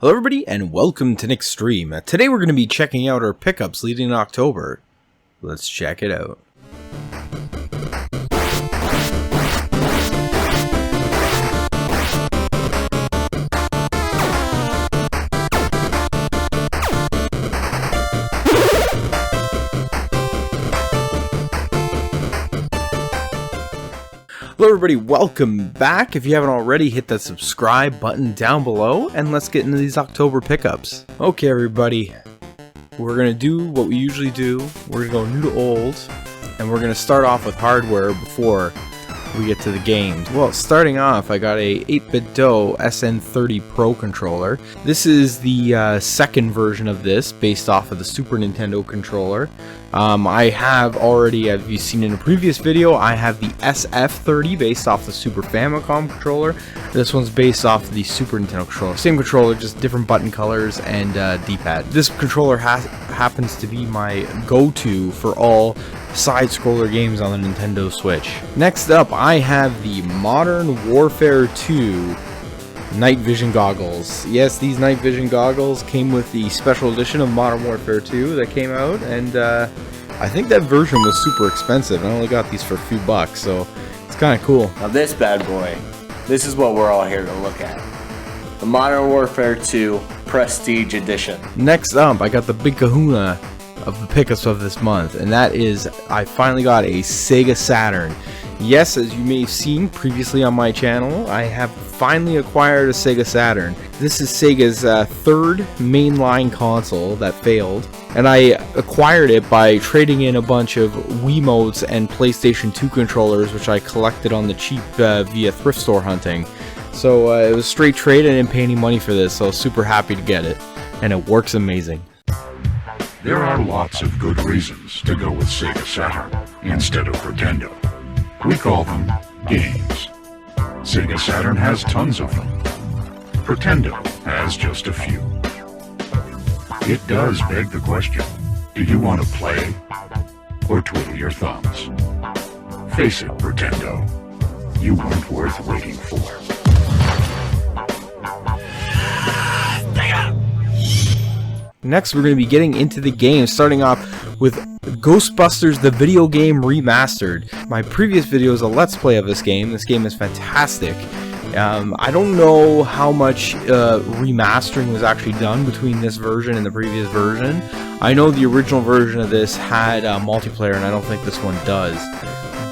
Hello everybody and welcome to niXtreme. Today we're going to be checking out our pickups leading in October. Let's check it out. Hello everybody, welcome back. If you haven't already, hit that subscribe button down below and let's get into these October pickups. Okay everybody, we're going to do what we usually do. We're going to go new to old and we're going to start off with hardware before we get to the games. Well, starting off, I got a 8BitDo SN30 Pro controller. This is the second version of this, based off of the Super Nintendo controller. I have already, as you've seen in a previous video, I have the SF30 based off the Super Famicom controller. This one's based off the Super Nintendo controller. Same controller, just different button colors and D-pad. This controller happens to be my go-to for all side-scroller games on the Nintendo Switch. Next up, I have the Modern Warfare 2 night vision goggles. Yes, these night vision goggles came with the special edition of Modern Warfare 2 that came out, and I think that version was super expensive. I only got these for a few bucks, so it's kind of cool. Now this bad boy, this is what we're all here to look at. The Modern Warfare 2 Prestige Edition. Next up, I got the big kahuna of the pickups of this month, and that is I finally got a Sega Saturn. Yes, as you may have seen previously on my channel, I have finally acquired a Sega Saturn. This is Sega's third mainline console that failed, and I acquired it by trading in a bunch of Wiimotes and PlayStation 2 controllers, which I collected on the cheap via thrift store hunting. So it was straight trade. I didn't pay any money for this, so I was super happy to get it, and it works amazing. There are lots of good reasons to go with Sega Saturn instead of Pretendo. We call them games. Sega Saturn has tons of them. Pretendo has just a few. It does beg the question, do you want to play or twiddle your thumbs? Face it, Pretendo, you weren't worth waiting for. Next, we're going to be getting into the game, starting off with Ghostbusters, the video game remastered. My previous video is a Let's Play of this game. This game is fantastic. I don't know how much remastering was actually done between this version and the previous version. I know the original version of this had multiplayer, and I don't think this one does.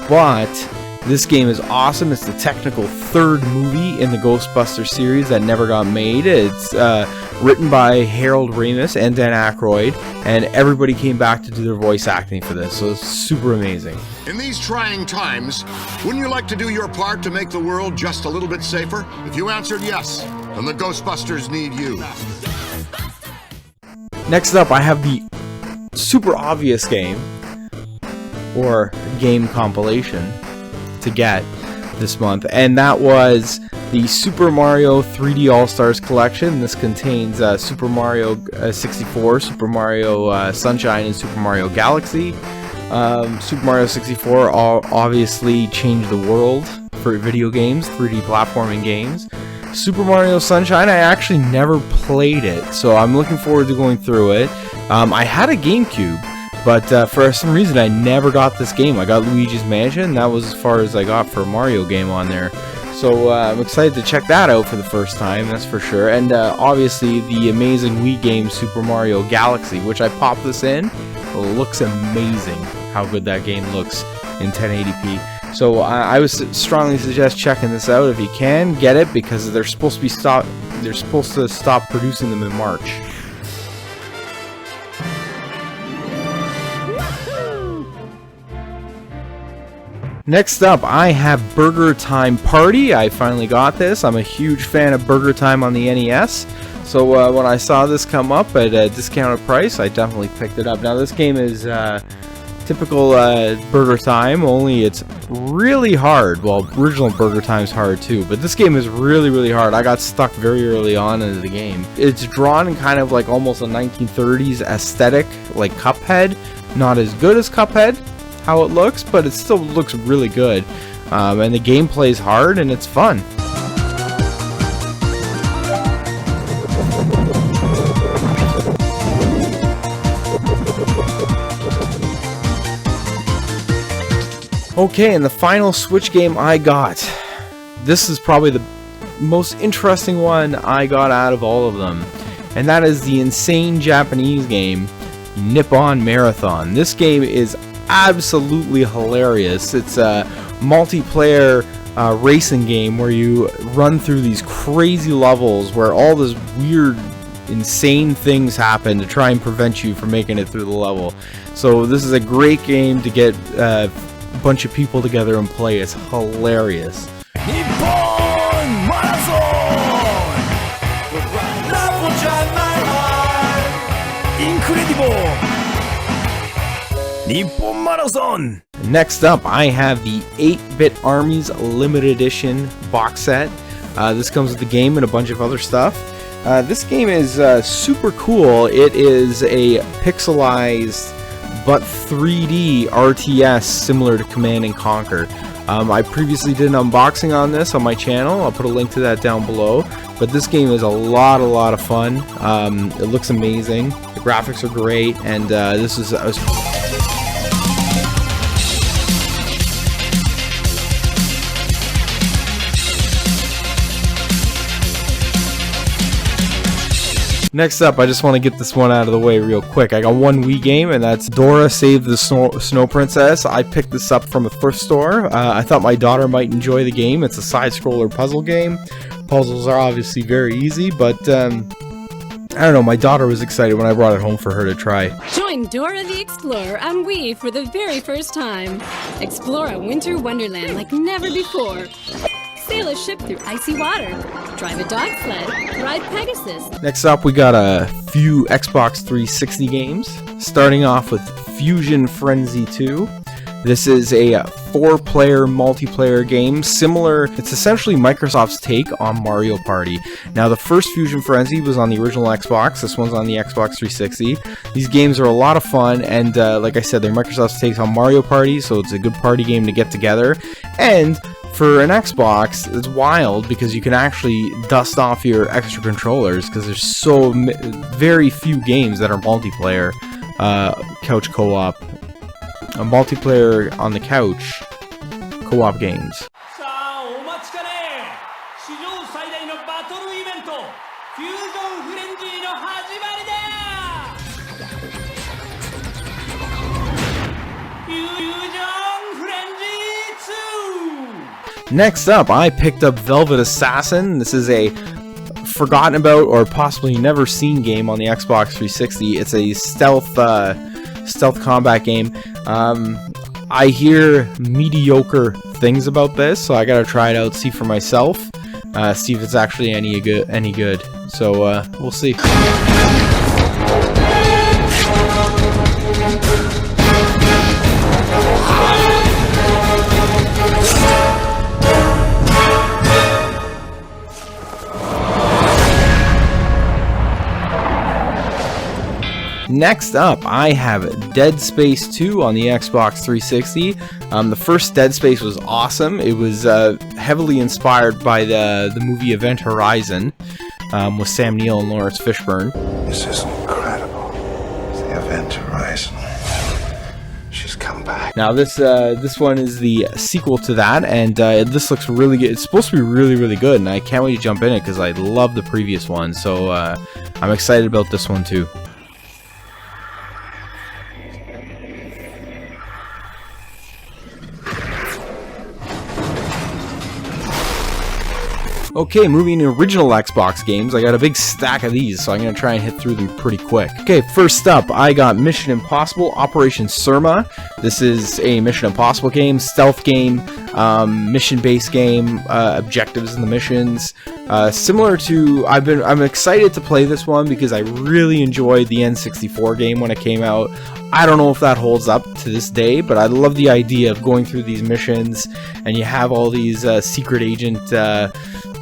But this game is awesome. It's the technical third movie in the Ghostbusters series that never got made. It's written by Harold Ramis and Dan Aykroyd, and everybody came back to do their voice acting for this, so it's super amazing. In these trying times, wouldn't you like to do your part to make the world just a little bit safer? If you answered yes, then the Ghostbusters need you. Next up, I have the super obvious game, or game compilation, to get this month, and that was the Super Mario 3D AllStars collection. This contains Super Mario 64, Super Mario Sunshine, and Super Mario Galaxy. Super Mario 64 obviously changed the world for video games, 3D platforming games. Super Mario Sunshine, I actually never played it, so I'm looking forward to going through it. I had a GameCube, but for some reason I never got this game. I got Luigi's Mansion, that was as far as I got for a Mario game on there. So I'm excited to check that out for the first time, that's for sure. And obviously the amazing Wii game Super Mario Galaxy, which I popped this in. It looks amazing how good that game looks in 1080p. So I would strongly suggest checking this out if you can. Get it, because they're supposed to stop producing them in March. Next up, I have Burger Time Party. I finally got this. I'm a huge fan of Burger Time on the NES. So when I saw this come up at a discounted price, I definitely picked it up. Now this game is typical Burger Time, only it's really hard. Well, original Burger Time's hard too, but this game is really, really hard. I got stuck very early on into the game. It's drawn in kind of like almost a 1930s aesthetic, like Cuphead. Not as good as Cuphead, how it looks, but it still looks really good, and the gameplay is hard and it's fun. Okay, and the final Switch game I got. This is probably the most interesting one I got out of all of them. And that is the insane Japanese game, Nippon Marathon. This game is absolutely hilarious. It's a multiplayer racing game where you run through these crazy levels where all this weird, insane things happen to try and prevent you from making it through the level. So this is a great game to get a bunch of people together and play. It's hilarious. Nippon Marathon! Incredible! Nippon Marathon! Next up, I have the 8-Bit Armies Limited Edition box set. This comes with the game and a bunch of other stuff. This game is super cool. It is a pixelized but 3D RTS similar to Command & Conquer. I previously did an unboxing on this on my channel. I'll put a link to that down below. But this game is a lot of fun. It looks amazing. The graphics are great, and this is Next up, I just want to get this one out of the way real quick. I got one Wii game, and that's Dora Save the Snow Princess. I picked this up from a thrift store. I thought my daughter might enjoy the game. It's a side-scroller puzzle game. Puzzles are obviously very easy, but I don't know, my daughter was excited when I brought it home for her to try. Join Dora the Explorer on Wii for the very first time. Explore a winter wonderland like never before. Sail a ship through icy water. Drive a dog sled. Ride Pegasus. Next up, we got a few Xbox 360 games. Starting off with Fusion Frenzy 2. This is a 4-player multiplayer game, similar, it's essentially Microsoft's take on Mario Party. Now, the first Fusion Frenzy was on the original Xbox, this one's on the Xbox 360. These games are a lot of fun, and like I said, they're Microsoft's take on Mario Party, so it's a good party game to get together. And for an Xbox, it's wild because you can actually dust off your extra controllers because there's so very few games that are multiplayer, couch co-op. A multiplayer on the couch co-op games. Next up, I picked up Velvet Assassin. This is a forgotten about or possibly never seen game on the Xbox 360. It's a stealth combat game. I hear mediocre things about this, so I gotta try it out, see for myself, see if it's actually any good. So we'll see. Next up, I have Dead Space 2 on the Xbox 360. The first Dead Space was awesome. It was heavily inspired by the movie Event Horizon with Sam Neill and Lawrence Fishburne. This is incredible. It's the Event Horizon. She's come back. Now this one is the sequel to that, and this looks really good. It's supposed to be really good, and I can't wait to jump in it because I love the previous one. So I'm excited about this one too. Okay, moving to original Xbox games, I got a big stack of these, so I'm going to try and hit through them pretty quick. Okay, first up, I got Mission Impossible Operation Surma. This is a Mission Impossible game, stealth game, mission-based game, objectives in the missions. Similar to, I'm excited to play this one because I really enjoyed the N64 game when it came out. I don't know if that holds up to this day, but I love the idea of going through these missions, and you have all these secret agent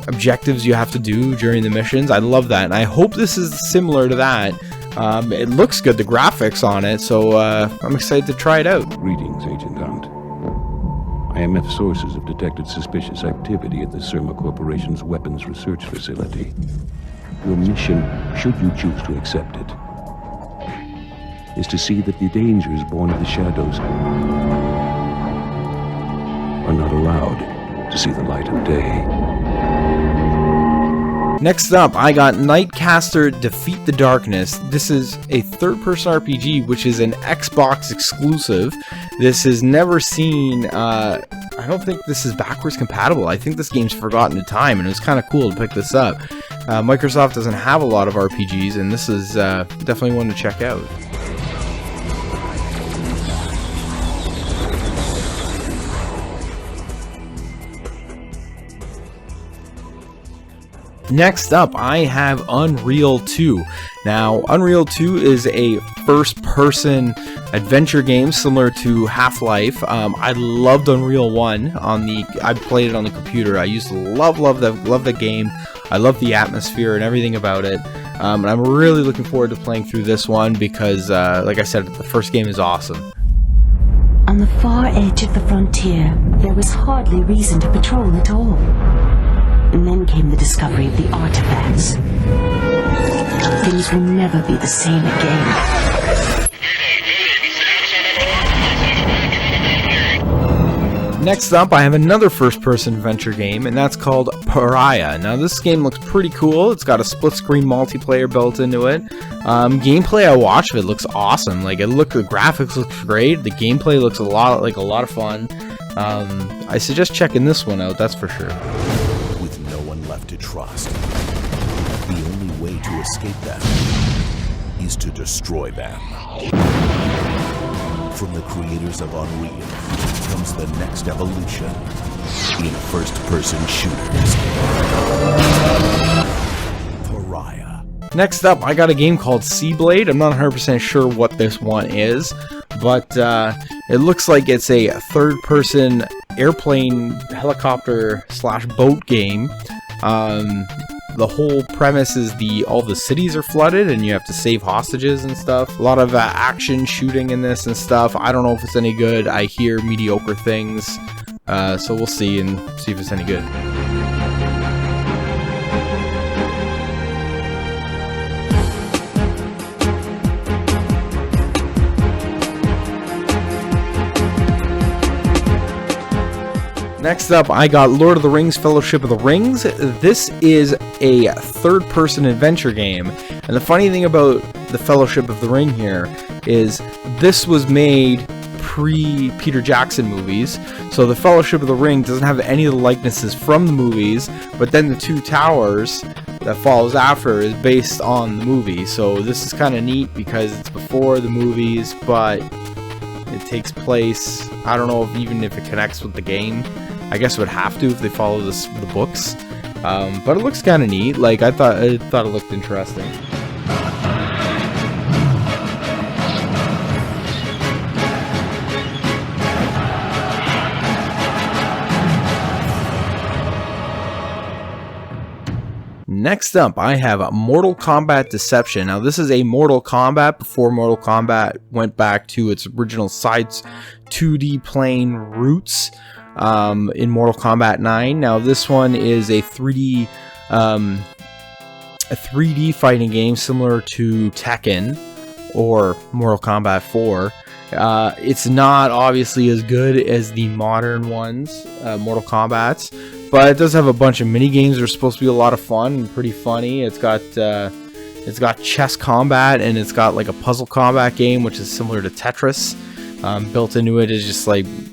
objectives you have to do during the missions. I love that, and I hope this is similar to that. It looks good, the graphics on it, so I'm excited to try it out. Greetings, Agent Hunt. IMF sources have detected suspicious activity at the Surma Corporation's weapons research facility. Your mission, should you choose to accept it, is to see that the dangers born of the shadows allowed to see the light of day. Next up, I got Nightcaster Defeat the Darkness. This is a third-person RPG, which is an Xbox exclusive. This has never seen, I don't think this is backwards compatible. I think this game's forgotten to time, and it was kind of cool to pick this up. Microsoft doesn't have a lot of RPGs, and this is definitely one to check out. Next up, I have Unreal 2. Now, Unreal 2 is a first-person adventure game similar to Half-Life. I loved Unreal 1 I played it on the computer. I used to love the game. I love the atmosphere and everything about it. And I'm really looking forward to playing through this one because, like I said, the first game is awesome. On the far edge of the frontier, there was hardly reason to patrol at all. And then came the discovery of the artifacts. Things will never be the same again. Next up, I have another first-person adventure game, and that's called Ariah. Now, this game looks pretty cool. It's got a split-screen multiplayer built into it. Gameplay I watched of it looks awesome. The graphics looks great. The gameplay looks a lot of fun. I suggest checking this one out. That's for sure. Left to trust. The only way to escape them is to destroy them. From the creators of Unreal comes the next evolution in first-person shooters. Pariah. Next up, I got a game called Seablade. I'm not 100% sure what this one is, but it looks like it's a third-person airplane, helicopter / boat game. The whole premise is all the cities are flooded and you have to save hostages and stuff. A lot of action shooting in this and stuff. I don't know if it's any good. I hear mediocre things. So we'll see if it's any good. Next up, I got Lord of the Rings Fellowship of the Rings. This is a third-person adventure game. And the funny thing about the Fellowship of the Ring here is this was made pre-Peter Jackson movies. So the Fellowship of the Ring doesn't have any of the likenesses from the movies, but then the Two Towers that follows after is based on the movie. So this is kind of neat because it's before the movies, but it takes place, I don't know even if it connects with the game. I guess it would have to if they follow the books. But it looks kind of neat. I thought it looked interesting. Next up, I have Mortal Kombat Deception. Now, this is a Mortal Kombat before Mortal Kombat went back to its original sites 2D plane roots in Mortal Kombat 9. Now, this one is a 3D fighting game similar to Tekken or Mortal Kombat 4. It's not obviously as good as the modern ones, Mortal Kombat's, but it does have a bunch of mini games that are supposed to be a lot of fun and pretty funny. It's got chess combat, and it's got a puzzle combat game, which is similar to Tetris. Built into it is just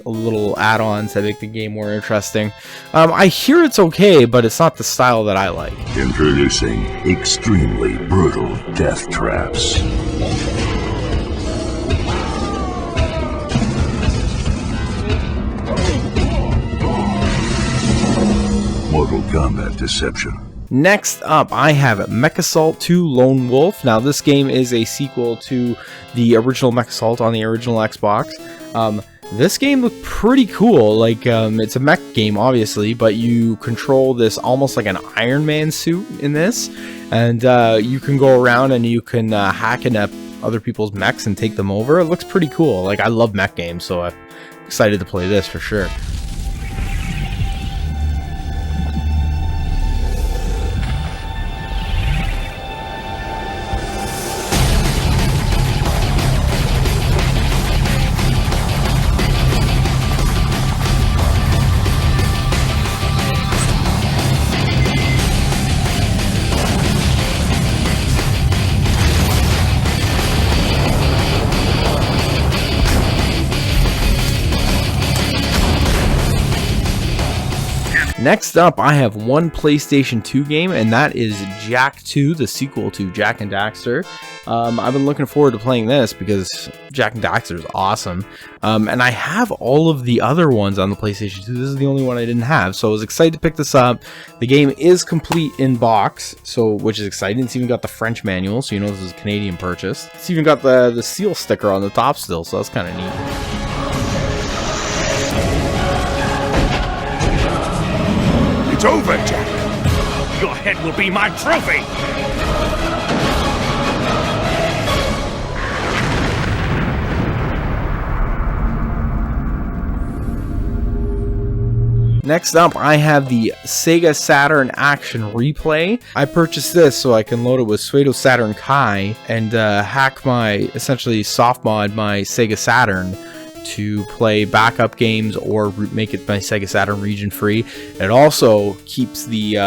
little add-ons that make the game more interesting. I hear it's okay, but it's not the style that I like. Introducing extremely brutal death traps. Mortal Kombat Deception. Next up, I have Mech Assault 2 Lone Wolf. Now, this game is a sequel to the original Mech Assault on the original Xbox. This game looked pretty cool. It's a mech game, obviously, but you control this almost like an Iron Man suit in this, and you can go around and you can hack into other people's mechs and take them over. It looks pretty cool. I love mech games, so I'm excited to play this for sure. Next up, I have one PlayStation 2 game, and that is Jak 2, the sequel to Jak and Daxter. I've been looking forward to playing this because Jak and Daxter is awesome. And I have all of the other ones on the PlayStation 2. This is the only one I didn't have, so I was excited to pick this up. The game is complete in box, which is exciting. It's even got the French manual, so you know this is a Canadian purchase. It's even got the seal sticker on the top still, so that's kind of neat. It's over, Jak. Your head will be my trophy. Next up, I have the Sega Saturn Action Replay. I purchased this so I can load it with Pseudo Saturn Kai and essentially soft mod my Sega Saturn to play backup games or make it my Sega Saturn region free. It also keeps the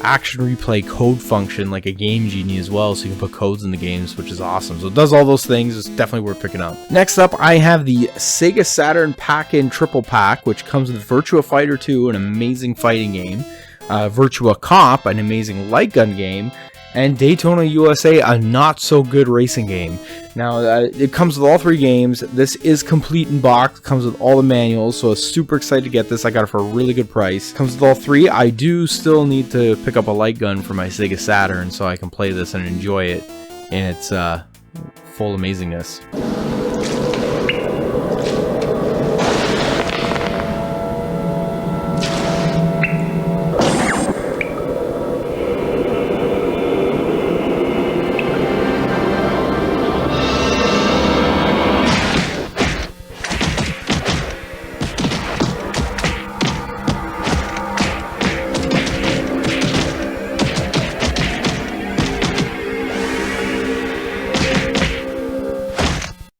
Action Replay code function like a Game Genie as well, so you can put codes in the games, which is awesome. So it does all those things. It's definitely worth picking up. Next up, I have the Sega Saturn Pack-In Triple Pack, which comes with Virtua Fighter 2, an amazing fighting game, Virtua Cop, an amazing light gun game, and Daytona USA, a not-so-good racing game. Now, it comes with all three games. This is complete in box, comes with all the manuals, so I was super excited to get this. I got it for a really good price. Comes with all three. I do still need to pick up a light gun for my Sega Saturn so I can play this and enjoy it in its full amazingness.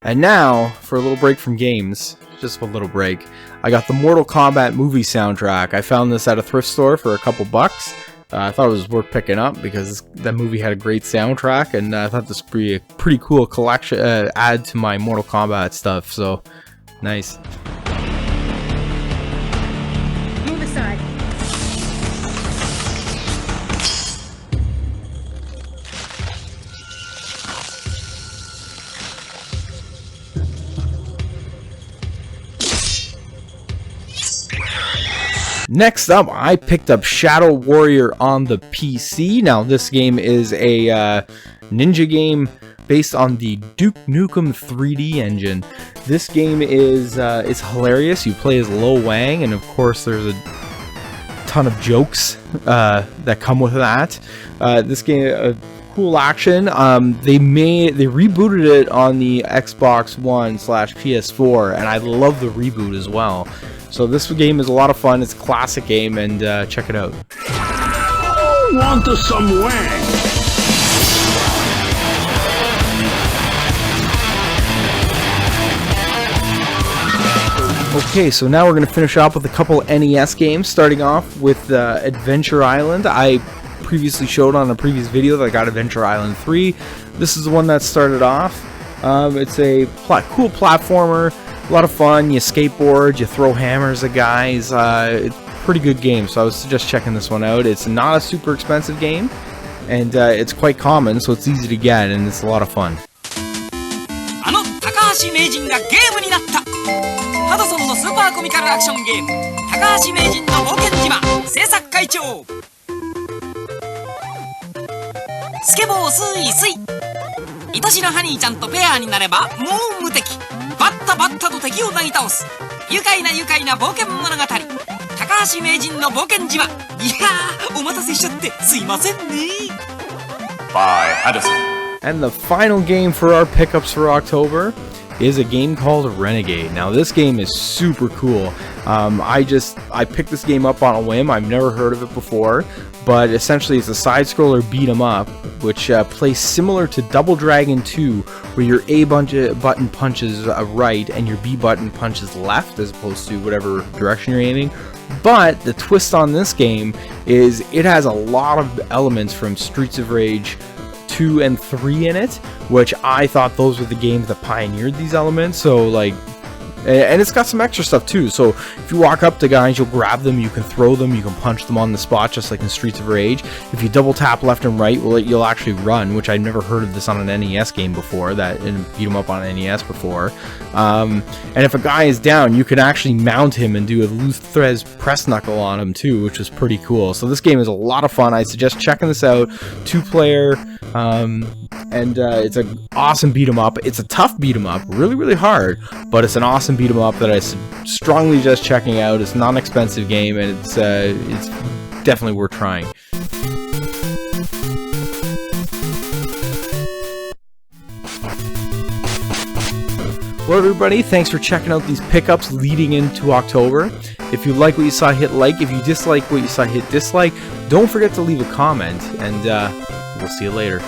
And now, for a little break from games, just a little break, I got the Mortal Kombat movie soundtrack. I found this at a thrift store for a couple bucks. I thought it was worth picking up because that movie had a great soundtrack, and I thought this would be a pretty cool collection, add to my Mortal Kombat stuff, so nice. Move aside. Next up, I picked up Shadow Warrior on the PC. Now, this game is a ninja game based on the Duke Nukem 3D engine. This game is it's hilarious. You play as Lo Wang, and of course, there's a ton of jokes that come with that. This game, cool action. They rebooted it on the Xbox One / PS4, and I love the reboot as well. So this game is a lot of fun. It's a classic game, and check it out. Want some wang? Okay, so now we're going to finish off with a couple NES games, starting off with Adventure Island. I previously showed on a previous video that I got Adventure Island 3. This is the one that started off. It's a cool platformer. A lot of fun. You skateboard, you throw hammers at guys. It's a pretty good game, so I would suggest checking this one out. It's not a super expensive game, and it's quite common, so it's easy to get, and it's a lot of fun. 高橋名人がゲームになったハドソンのスーパーコミカルアクションゲーム高橋名人の冒険島制作会長スケボースイスイ愛しのハニーちゃんとペアになればもう無敵バッタバッタと敵をなぎ倒す愉快な冒険物語高橋名人の冒険島いやーお待たせしちゃってすいませんね By Addison. And the final game for our pickups for October is a game called Renegade. Now this game is super cool. I picked this game up on a whim. I've never heard of it before, but essentially it's a side-scroller beat 'em up, which plays similar to Double Dragon 2, where your A button punches right and your B button punches left, as opposed to whatever direction you're aiming. But the twist on this game is it has a lot of elements from Streets of Rage 2 and 3 in it, which I thought those were the games that pioneered these elements. So like And it's got some extra stuff too. So if you walk up to guys, you'll grab them, you can throw them, you can punch them on the spot, just like in Streets of Rage. If you double tap left and right, well, you'll actually run, which I've never heard of this on an NES game before, and beat him up on an NES before. And if a guy is down, you can actually mount him and do a Luthez press knuckle on him too, which is pretty cool. So this game is a lot of fun. I suggest checking this out. 2-player, and it's an awesome beat 'em up. It's a tough beat 'em up, really, really hard, but it's an awesome beat 'em up that I strongly suggest checking out. It's not an expensive game, and it's definitely worth trying. Well, everybody, thanks for checking out these pickups leading into October. If you like what you saw, hit like. If you dislike what you saw, hit dislike. Don't forget to leave a comment, and we'll see you later.